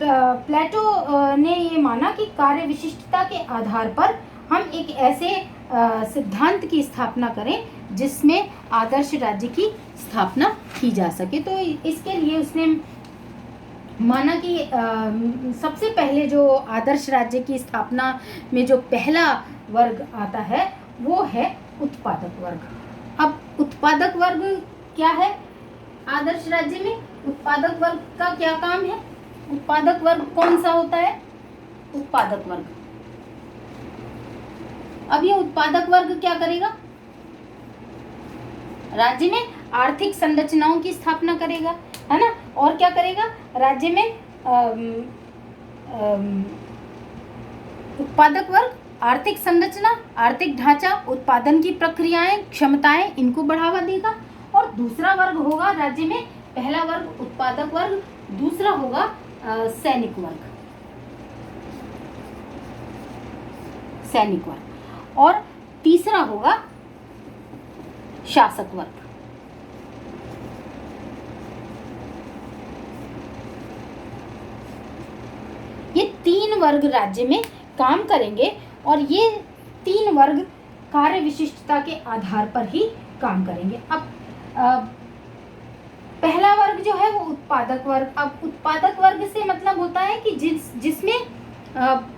प्लेटो ने ये माना कि कार्य विशिष्टता के आधार पर हम एक ऐसे सिद्धांत की स्थापना करें जिसमें आदर्श राज्य की स्थापना की जा सके। तो इसके लिए उसने माना कि सबसे पहले जो आदर्श राज्य की स्थापना में जो पहला वर्ग आता है वो है उत्पादक वर्ग। अब उत्पादक वर्ग क्या है आदर्श राज्य में? उत्पादक वर्ग का क्या काम है? उत्पादक वर्ग कौन सा होता है? उत्पादक वर्ग। अब ये उत्पादक वर्ग क्या करेगा? राज्य में आर्थिक संरचनाओं की स्थापना करेगा, है ना। और क्या करेगा? राज्य में उत्पादक वर्ग आर्थिक संरचना, आर्थिक ढांचा, उत्पादन की प्रक्रियाएं, क्षमताएं, इनको बढ़ावा देगा। और दूसरा वर्ग होगा राज्य में, पहला वर्ग उत्पादक वर्ग, दूसरा होगा सैनिक वर्ग, सैनिक वर्ग, और तीसरा होगा शासक वर्ग। ये तीन वर्ग राज्य में काम करेंगे और ये तीन वर्ग कार्य विशिष्टता के आधार पर ही काम करेंगे। अब पहला वर्ग जो है वो उत्पादक वर्ग। अब उत्पादक वर्ग से मतलब होता है कि जिसमें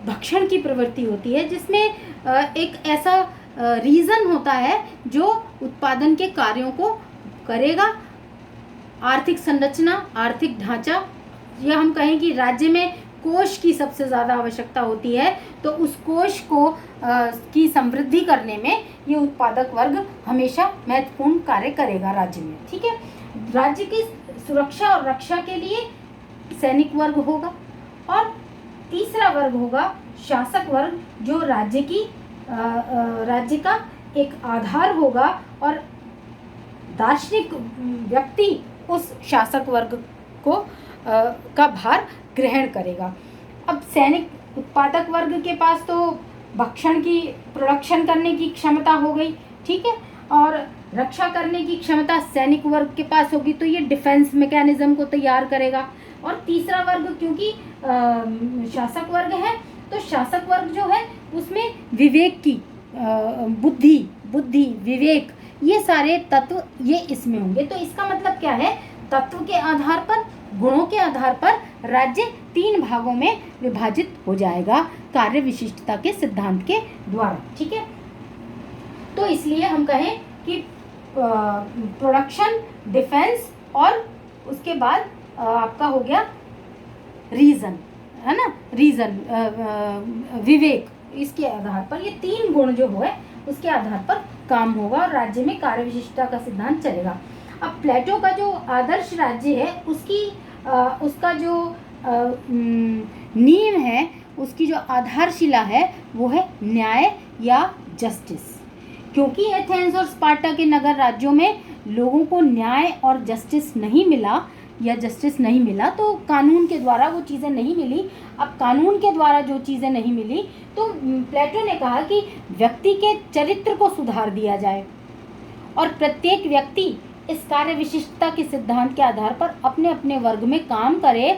भक्षण की प्रवृत्ति होती है, जिसमें एक ऐसा रीजन होता है जो उत्पादन के कार्यों को करेगा। आर्थिक संरचना, आर्थिक ढांचा, या हम कहें कि राज्य में कोष की सबसे ज़्यादा आवश्यकता होती है, तो उस कोष को की समृद्धि करने में ये उत्पादक वर्ग हमेशा महत्वपूर्ण कार्य करेगा राज्य में। ठीक है। राज्य की सुरक्षा और रक्षा के लिए सैनिक वर्ग होगा। और तीसरा वर्ग होगा शासक वर्ग, जो राज्य का एक आधार होगा और दार्शनिक व्यक्ति उस शासक वर्ग को का भार ग्रहण करेगा। अब सैनिक उत्पादक वर्ग के पास तो भक्षण की प्रोडक्शन करने की क्षमता हो गई, ठीक है, और रक्षा करने की क्षमता सैनिक वर्ग के पास होगी, तो ये डिफेंस मैकेनिज्म को तैयार करेगा। और तीसरा वर्ग क्योंकि शासक वर्ग है, तो शासक वर्ग जो है उसमें विवेक की बुद्धि, विवेक, ये सारे तत्व ये इसमें होंगे। तो इसका मतलब क्या है? तत्व के आधार पर, गुणों के आधार पर राज्य तीन भागों में विभाजित हो जाएगा कार्य विशिष्टता के सिद्धांत के द्वारा। ठीक है। तो इसलिए हम कहें कि प्रोडक्शन, डिफेंस और उसके बाद आपका हो गया रीजन, है ना, रीजन, विवेक, इसके आधार पर ये तीन गुण जो है उसके आधार पर काम होगा और राज्य में कार्य विशिष्टता का सिद्धांत चलेगा। अब प्लेटो का जो आदर्श राज्य है उसका जो नींव है, उसकी जो आधारशिला है वो है न्याय या जस्टिस। क्योंकि एथेंस और स्पार्टा के नगर राज्यों में लोगों को न्याय और जस्टिस नहीं मिला या जस्टिस नहीं मिला, तो कानून के द्वारा वो चीज़ें नहीं मिली। अब कानून के द्वारा जो चीज़ें नहीं मिली, तो प्लेटो ने कहा कि व्यक्ति के चरित्र को सुधार दिया जाए और प्रत्येक व्यक्ति इस कार्य विशिष्टता के सिद्धांत के आधार पर अपने अपने वर्ग में काम करे,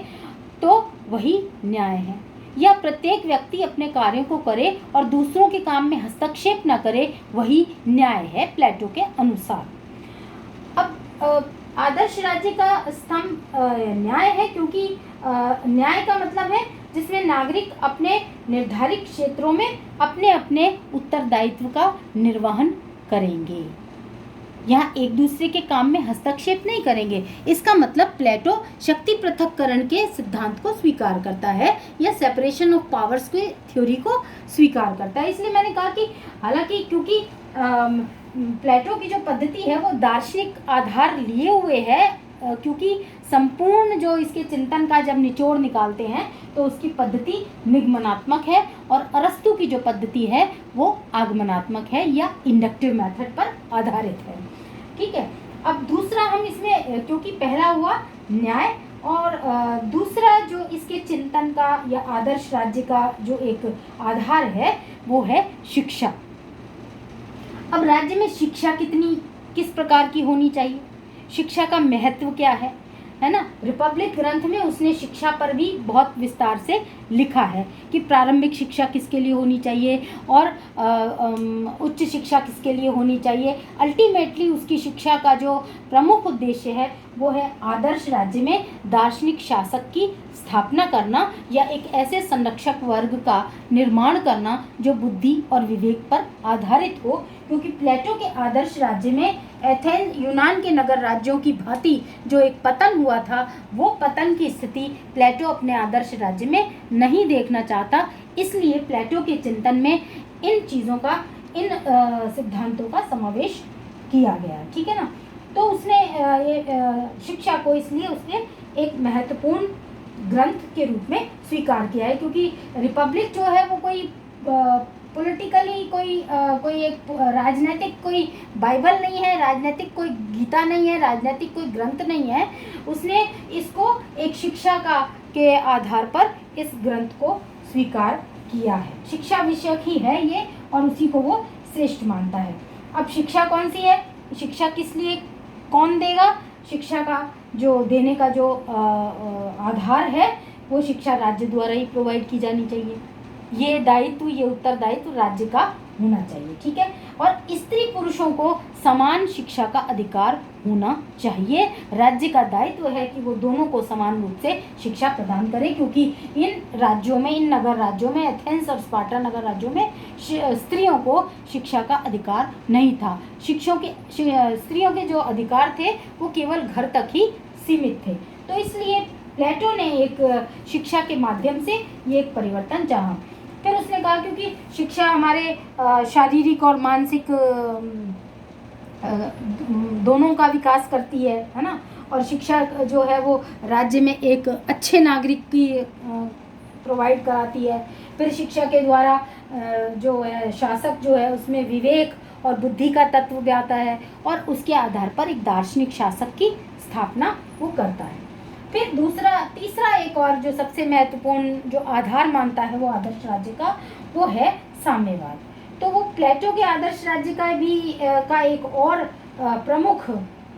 तो वही न्याय है। या प्रत्येक व्यक्ति अपने कार्यों को करे और दूसरों के काम में हस्तक्षेप न करे, वही न्याय है प्लेटो के अनुसार। अब आदर्श राज्य का स्तंभ न्याय है, क्योंकि न्याय का मतलब है जिसमें नागरिक अपने निर्धारित क्षेत्रों में अपने अपने उत्तरदायित्व का निर्वहन करेंगे, यहाँ एक दूसरे के काम में हस्तक्षेप नहीं करेंगे। इसका मतलब प्लेटो शक्ति पृथक्करण के सिद्धांत को स्वीकार करता है या सेपरेशन ऑफ पावर्स के थ्योरी को स्वीकार करता है। इसलिए मैंने कहा कि हालांकि क्योंकि प्लेटो की जो पद्धति है वो दार्शनिक आधार लिए हुए है, क्योंकि संपूर्ण जो इसके चिंतन का जब निचोड़ निकालते हैं तो उसकी पद्धति निगमनात्मक है और अरस्तु की जो पद्धति है वो आगमनात्मक है या इंडक्टिव मेथड पर आधारित है। ठीक है। अब दूसरा हम इसमें, क्योंकि पहला हुआ न्याय और दूसरा जो इसके चिंतन का या आदर्श राज्य का जो एक आधार है वो है शिक्षा। अब राज्य में शिक्षा किस प्रकार की होनी चाहिए, शिक्षा का महत्व क्या है, है ना। रिपब्लिक ग्रंथ में उसने शिक्षा पर भी बहुत विस्तार से लिखा है कि प्रारंभिक शिक्षा किसके लिए होनी चाहिए और उच्च शिक्षा किसके लिए होनी चाहिए। अल्टीमेटली उसकी शिक्षा का जो प्रमुख उद्देश्य है वो है आदर्श राज्य में दार्शनिक शासक की स्थापना करना या एक ऐसे संरक्षक वर्ग का निर्माण करना जो बुद्धि और विवेक पर आधारित हो, क्योंकि प्लेटो के आदर्श राज्य में एथेंस यूनान के नगर राज्यों की भांति जो एक पतन हुआ था, वो पतन की स्थिति प्लेटो अपने आदर्श राज्य में नहीं देखना चाहता। इसलिए प्लेटो के चिंतन में इन चीज़ों का, इन सिद्धांतों का समावेश किया गया, ठीक है ना। तो उसने ये शिक्षा को इसलिए उसने एक महत्वपूर्ण ग्रंथ के रूप में स्वीकार किया है, क्योंकि रिपब्लिक जो है वो कोई पॉलिटिकली कोई एक राजनीतिक कोई बाइबल नहीं है, राजनीतिक कोई गीता नहीं है, राजनीतिक कोई ग्रंथ नहीं है। उसने इसको एक शिक्षा के आधार पर इस ग्रंथ को स्वीकार किया है। शिक्षा विषयक ही है ये और उसी को वो श्रेष्ठ मानता है। अब शिक्षा कौन सी है, शिक्षा किस लिए कौन देगा, शिक्षा का जो देने का जो आधार है वो शिक्षा राज्य द्वारा ही प्रोवाइड की जानी चाहिए। ये दायित्व, ये उत्तरदायित्व राज्य का होना चाहिए, ठीक है। और स्त्री पुरुषों को समान शिक्षा का अधिकार होना चाहिए। राज्य का दायित्व है कि वो दोनों को समान रूप से शिक्षा प्रदान करे, क्योंकि इन राज्यों में, इन नगर राज्यों में, एथेंस और स्पार्टा नगर राज्यों में स्त्रियों को शिक्षा का अधिकार नहीं था। स्त्रियों के जो अधिकार थे वो केवल घर तक ही सीमित थे। तो इसलिए प्लेटो ने एक शिक्षा के माध्यम से ये एक परिवर्तन चाहा। फिर उसने कहा क्योंकि शिक्षा हमारे शारीरिक और मानसिक दोनों का विकास करती है ना। और शिक्षा जो है वो राज्य में एक अच्छे नागरिक की प्रोवाइड कराती है। फिर शिक्षा के द्वारा जो है शासक जो है उसमें विवेक और बुद्धि का तत्व भी आता है और उसके आधार पर एक दार्शनिक शासक की स्थापना वो करता है। फिर तीसरा एक और जो सबसे महत्वपूर्ण जो आधार मानता है वो आदर्श राज्य का, वो है साम्यवाद। तो वो प्लेटो के आदर्श राज्य का एक और प्रमुख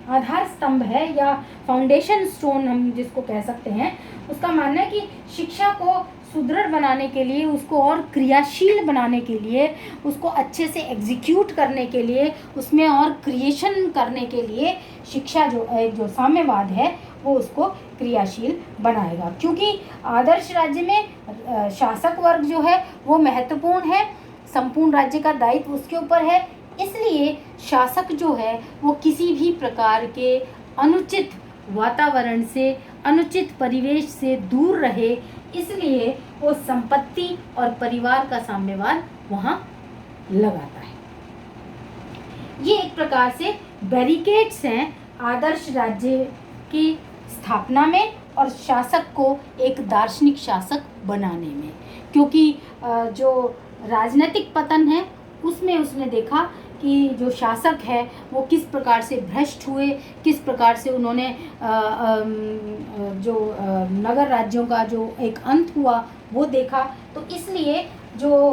आधार स्तंभ है या फाउंडेशन स्टोन हम जिसको कह सकते हैं। उसका मानना है कि शिक्षा को सुदृढ़ बनाने के लिए, उसको और क्रियाशील बनाने के लिए, उसको अच्छे से एग्जीक्यूट करने के लिए, उसमें और क्रिएशन करने के लिए शिक्षा जो साम्यवाद है वो उसको क्रियाशील बनाएगा। क्योंकि आदर्श राज्य में शासक वर्ग जो है वो महत्वपूर्ण है, संपूर्ण राज्य का दायित्व उसके ऊपर है। इसलिए शासक जो है वो किसी भी प्रकार के अनुचित वातावरण से, अनुचित परिवेश से दूर रहे, इसलिए वो संपत्ति और परिवार का साम्यवाद वहाँ लगाता है। ये एक प्रकार से बैरिकेड्स हैं आदर्श राज्य की स्थापना में और शासक को एक दार्शनिक शासक बनाने में। क्योंकि जो राजनीतिक पतन है उसमें उसने देखा कि जो शासक है वो किस प्रकार से भ्रष्ट हुए, किस प्रकार से उन्होंने जो नगर राज्यों का जो एक अंत हुआ वो देखा। तो इसलिए जो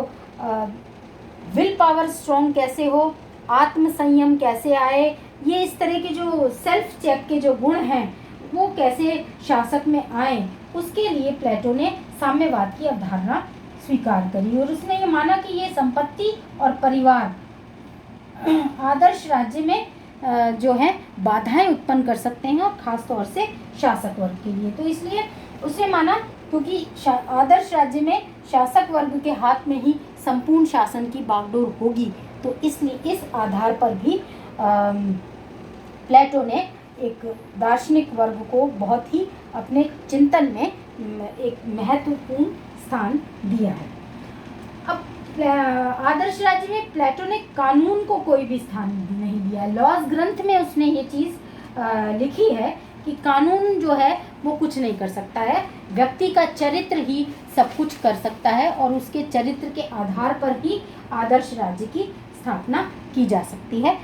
विल पावर स्ट्रॉन्ग कैसे हो, आत्म संयम कैसे आए, ये इस तरह के जो सेल्फ चेक के जो गुण हैं वो कैसे शासक में आए, उसके लिए प्लेटो ने साम्यवाद की अवधारणा स्वीकार करी। और उसने ये माना कि ये संपत्ति और परिवार आदर्श राज्य में जो है बाधाएं उत्पन्न कर सकते हैं और ख़ास तौर से शासक वर्ग के लिए। तो इसलिए उसने माना क्योंकि आदर्श राज्य में शासक वर्ग के हाथ में ही संपूर्ण शासन की बागडोर होगी, तो इसलिए इस आधार पर भी प्लेटो ने एक दार्शनिक वर्ग को बहुत ही अपने चिंतन में एक महत्वपूर्ण स्थान दिया है। अब आदर्श राज्य में प्लेटो ने कानून को कोई भी स्थान नहीं दिया। लॉज ग्रंथ में उसने ये चीज़ लिखी है कि कानून जो है वो कुछ नहीं कर सकता है, व्यक्ति का चरित्र ही सब कुछ कर सकता है और उसके चरित्र के आधार पर ही आदर्श राज्य की स्थापना की जा सकती है।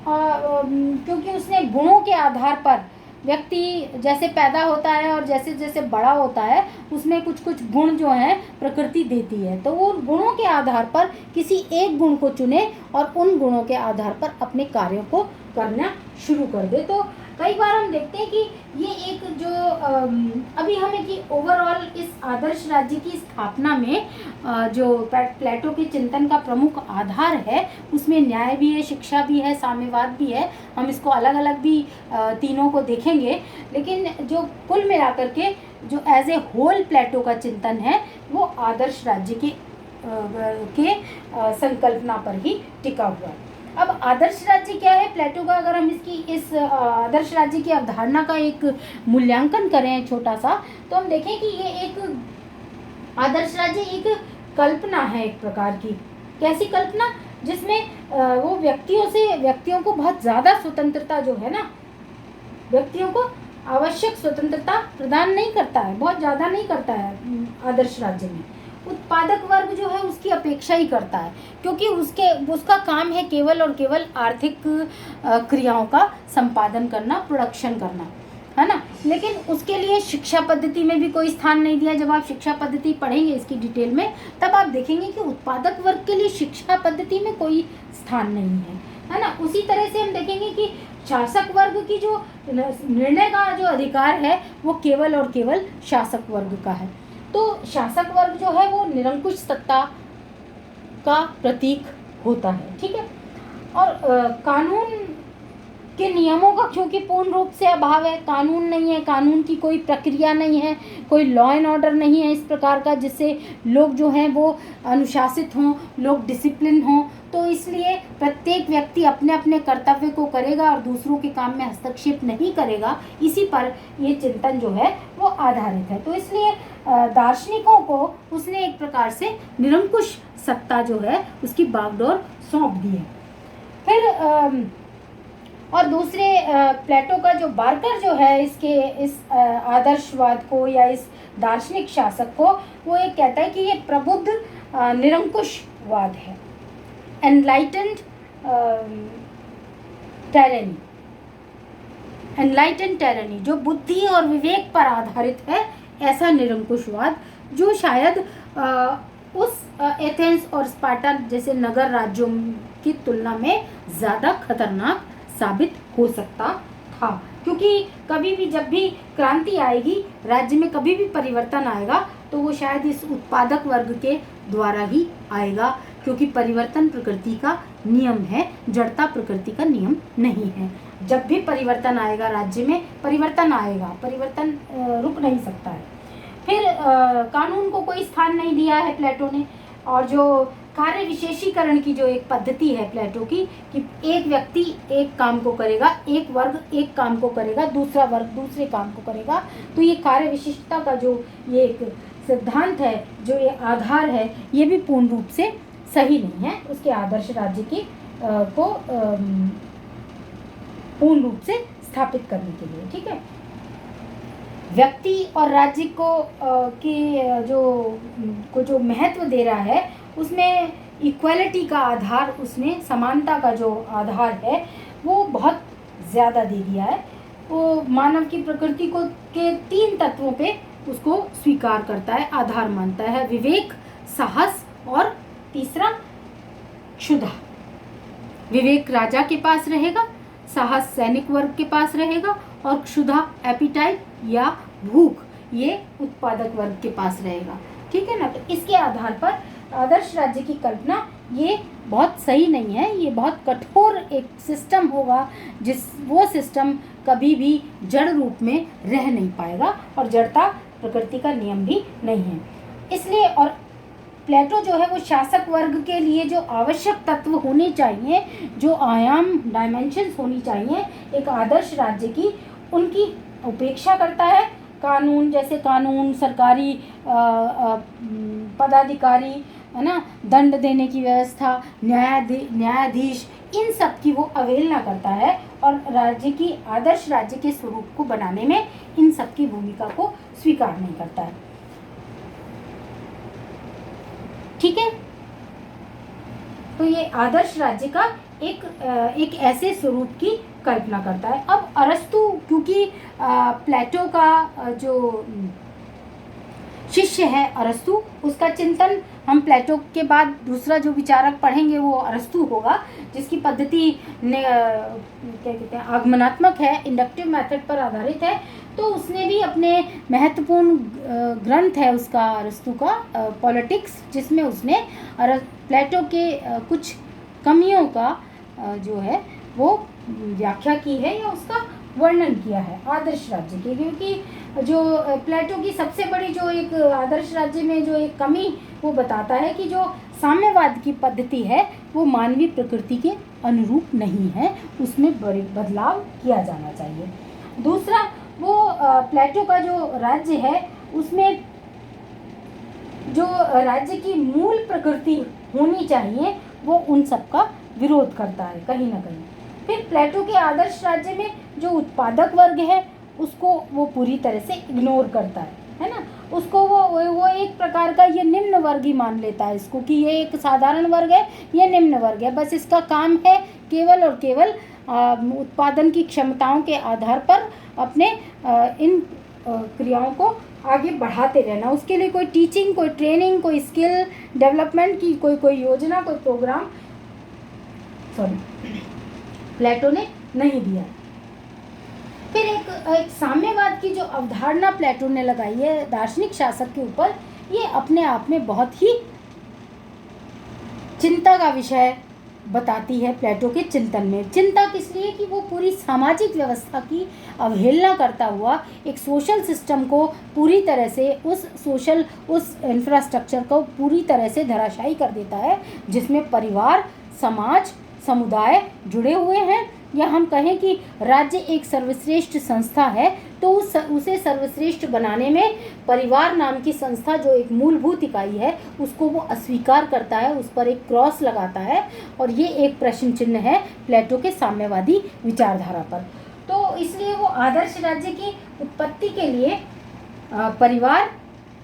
क्योंकि उसने गुणों के आधार पर व्यक्ति जैसे पैदा होता है और जैसे जैसे बड़ा होता है उसमें कुछ कुछ गुण जो हैं प्रकृति देती है, तो वो गुणों के आधार पर किसी एक गुण को चुने और उन गुणों के आधार पर अपने कार्यों को करना शुरू कर दे। तो कई बार हम देखते हैं कि ये एक जो अभी हमें कि ओवरऑल इस आदर्श राज्य की स्थापना में जो प्लेटो के चिंतन का प्रमुख आधार है उसमें न्याय भी है, शिक्षा भी है, साम्यवाद भी है। हम इसको अलग अलग भी तीनों को देखेंगे, लेकिन जो कुल मिलाकर के जो एज ए होल प्लेटो का चिंतन है वो आदर्श राज्य के संकल्पना पर ही टिका हुआ है। अब आदर्श राज्य क्या है प्लेटो का, अगर हम इस आदर्श राज्य की अवधारणा का एक मूल्यांकन करें छोटा सा, तो हम देखें कि ये एक आदर्श राज्य एक कल्पना है, एक प्रकार की। कैसी कल्पना? जिसमें वो व्यक्तियों को बहुत ज़्यादा स्वतंत्रता जो है ना, व्यक्तियों को आवश्यक स्वतंत्रता प्रदान नहीं करता है, बहुत ज़्यादा नहीं करता है आदर्श राज्य में। उत्पादक वर्ग जो है उसकी अपेक्षा ही करता है, क्योंकि उसका काम है केवल और केवल आर्थिक क्रियाओं का संपादन करना, प्रोडक्शन करना, है ना। लेकिन उसके लिए शिक्षा पद्धति में भी कोई स्थान नहीं दिया। जब आप शिक्षा पद्धति पढ़ेंगे इसकी डिटेल में, तब आप देखेंगे कि उत्पादक वर्ग के लिए शिक्षा पद्धति में कोई स्थान नहीं है ना। उसी तरह से हम देखेंगे कि शासक वर्ग की जो निर्णय का जो अधिकार है वो केवल और केवल शासक वर्ग का है। तो शासक वर्ग जो है वो निरंकुश सत्ता का प्रतीक होता है, ठीक है। और कानून के नियमों का क्योंकि पूर्ण रूप से अभाव है, कानून नहीं है, कानून की कोई प्रक्रिया नहीं है, कोई लॉ एंड ऑर्डर नहीं है इस प्रकार का जिससे लोग जो हैं वो अनुशासित हों, लोग डिसिप्लिन हों, तो इसलिए प्रत्येक व्यक्ति अपने अपने कर्तव्य को करेगा और दूसरों के काम में हस्तक्षेप नहीं करेगा। इसी पर ये चिंतन जो है वो आधारित है। तो इसलिए दार्शनिकों को उसने एक प्रकार से निरंकुश सत्ता जो है उसकी बागडोर सौंप दी है। फिर और दूसरे प्लेटो का जो बार्कर जो है इस आदर्शवाद को या इस दार्शनिक शासक को, वो ये कहता है कि ये प्रबुद्ध निरंकुशवाद है, एनलाइटेंड टायरनी, जो बुद्धि और विवेक पर आधारित है, ऐसा निरंकुशवाद जो शायद उस एथेंस और स्पार्टा जैसे नगर राज्यों की तुलना में ज़्यादा खतरनाक साबित हो सकता था। क्योंकि कभी भी जब भी क्रांति आएगी, राज्य में कभी भी परिवर्तन आएगा, तो वो शायद इस उत्पादक वर्ग के द्वारा ही आएगा, क्योंकि परिवर्तन प्रकृति का नियम है, जड़ता प्रकृति का नियम नहीं है। जब भी परिवर्तन आएगा राज्य में, परिवर्तन आएगा, परिवर्तन रुक नहीं सकता है। फिर कानून को कोई स्थान नहीं दिया है प्लेटो ने। और जो कार्य विशेषीकरण की जो एक पद्धति है प्लेटो की, कि एक व्यक्ति एक काम को करेगा, एक वर्ग एक काम को करेगा, दूसरा वर्ग दूसरे काम को करेगा, तो ये कार्य विशिष्टता का जो ये एक सिद्धांत है, जो ये आधार है, ये भी पूर्ण रूप से सही नहीं है उसके आदर्श राज्य की को पूर्ण रूप से स्थापित करने के लिए, ठीक है। व्यक्ति और राज्य को जो महत्व दे रहा है, उसमें इक्वालिटी का आधार, उसने समानता का जो आधार है वो बहुत ज़्यादा दे दिया है। वो मानव की प्रकृति को के 3 तत्वों पे उसको स्वीकार करता है, आधार मानता है, विवेक, साहस और तीसरा क्षुधा। विवेक राजा के पास रहेगा, साहस सैनिक वर्ग के पास रहेगा और क्षुधा एपिटाइट या भूख ये उत्पादक वर्ग के पास रहेगा, ठीक है ना। तो इसके आधार पर आदर्श राज्य की कल्पना ये बहुत सही नहीं है, ये बहुत कठोर एक सिस्टम होगा, वो सिस्टम कभी भी जड़ रूप में रह नहीं पाएगा और जड़ता प्रकृति का नियम भी नहीं है। इसलिए और प्लेटो जो है वो शासक वर्ग के लिए जो आवश्यक तत्व होने चाहिए, जो आयाम डायमेंशंस होनी चाहिए एक आदर्श राज्य की, उनकी उपेक्षा करता है। कानून जैसे कानून, सरकारी पदाधिकारी, है ना, दंड देने की व्यवस्था, न्यायाधीश, इन सब की वो अवहेलना करता है और राज्य की आदर्श राज्य के स्वरूप को बनाने में इन सब की भूमिका को स्वीकार नहीं करता है, ठीक है। तो ये आदर्श राज्य का एक ऐसे स्वरूप की कल्पना करता है। अब अरस्तु, क्योंकि प्लेटो का जो शिष्य है अरस्तु, उसका चिंतन हम प्लेटो के बाद दूसरा जो विचारक पढ़ेंगे वो अरस्तु होगा, जिसकी पद्धति क्या कहते हैं आगमनात्मक है, इंडक्टिव मेथड पर आधारित है। तो उसने भी अपने महत्वपूर्ण ग्रंथ है उसका अरस्तु का पॉलिटिक्स, जिसमें उसने प्लेटो के कुछ कमियों का जो है वो व्याख्या की है या उसका वर्णन किया है आदर्श राज्य के। क्योंकि जो प्लेटो की सबसे बड़ी जो एक आदर्श राज्य में जो एक कमी वो बताता है कि जो साम्यवाद की पद्धति है वो मानवीय प्रकृति के अनुरूप नहीं है, उसमें बड़े बदलाव किया जाना चाहिए। दूसरा, वो प्लेटो का जो राज्य है उसमें जो राज्य की मूल प्रकृति होनी चाहिए वो उन सब का विरोध करता है कहीं ना कहीं। फिर प्लेटो के आदर्श राज्य में जो उत्पादक वर्ग है उसको वो पूरी तरह से इग्नोर करता है ना, उसको वो एक प्रकार का ये निम्न वर्ग ही मान लेता है इसको, कि ये एक साधारण वर्ग है, ये निम्न वर्ग है, बस इसका काम है केवल और केवल उत्पादन की क्षमताओं के आधार पर अपने इन क्रियाओं को आगे बढ़ाते रहना। उसके लिए कोई टीचिंग, कोई ट्रेनिंग, कोई स्किल डेवलपमेंट की कोई योजना, कोई प्रोग्राम प्लेटो ने नहीं दिया। फिर एक साम्यवाद की जो अवधारणा प्लेटो ने लगाई है दार्शनिक शासक के ऊपर, ये अपने आप में बहुत ही चिंता का विषय बताती है। प्लेटो के चिंतन में चिंता किस लिए कि वो पूरी सामाजिक व्यवस्था की अवहेलना करता हुआ एक सोशल सिस्टम को पूरी तरह से उस इंफ्रास्ट्रक्चर को पूरी तरह से धराशायी कर देता है, जिसमें परिवार, समाज, समुदाय जुड़े हुए हैं। या हम कहें कि राज्य एक सर्वश्रेष्ठ संस्था है, तो उसे सर्वश्रेष्ठ बनाने में परिवार नाम की संस्था जो एक मूलभूत इकाई है उसको वो अस्वीकार करता है, उस पर एक क्रॉस लगाता है, और ये एक प्रश्न चिन्ह है प्लेटो के साम्यवादी विचारधारा पर। तो इसलिए वो आदर्श राज्य की उत्पत्ति के लिए परिवार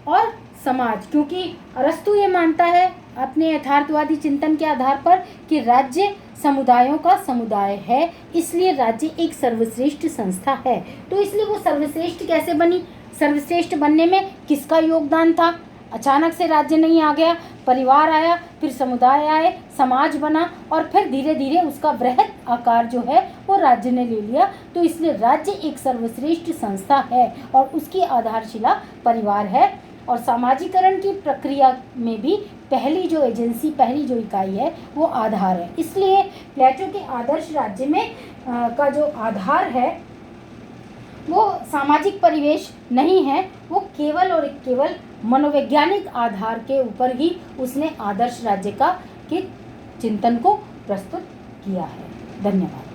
और समाज, क्योंकि अरस्तु ये मानता है अपने यथार्थवादी चिंतन के आधार पर कि राज्य समुदायों का समुदाय है, इसलिए राज्य एक सर्वश्रेष्ठ संस्था है। तो इसलिए वो सर्वश्रेष्ठ कैसे बनी? सर्वश्रेष्ठ बनने में किसका योगदान था? अचानक से राज्य नहीं आ गया, परिवार आया, फिर समुदाय आए, समाज बना, और फिर धीरे धीरे उसका वृहद आकार जो है वो राज्य ने ले लिया। तो इसलिए राज्य एक सर्वश्रेष्ठ संस्था है और उसकी आधारशिला परिवार है, और सामाजिकरण की प्रक्रिया में भी पहली जो एजेंसी, पहली जो इकाई है वो आधार है। इसलिए प्लेटो के आदर्श राज्य में का जो आधार है वो सामाजिक परिवेश नहीं है, वो केवल और केवल मनोवैज्ञानिक आधार के ऊपर ही उसने आदर्श राज्य के चिंतन को प्रस्तुत किया है। धन्यवाद।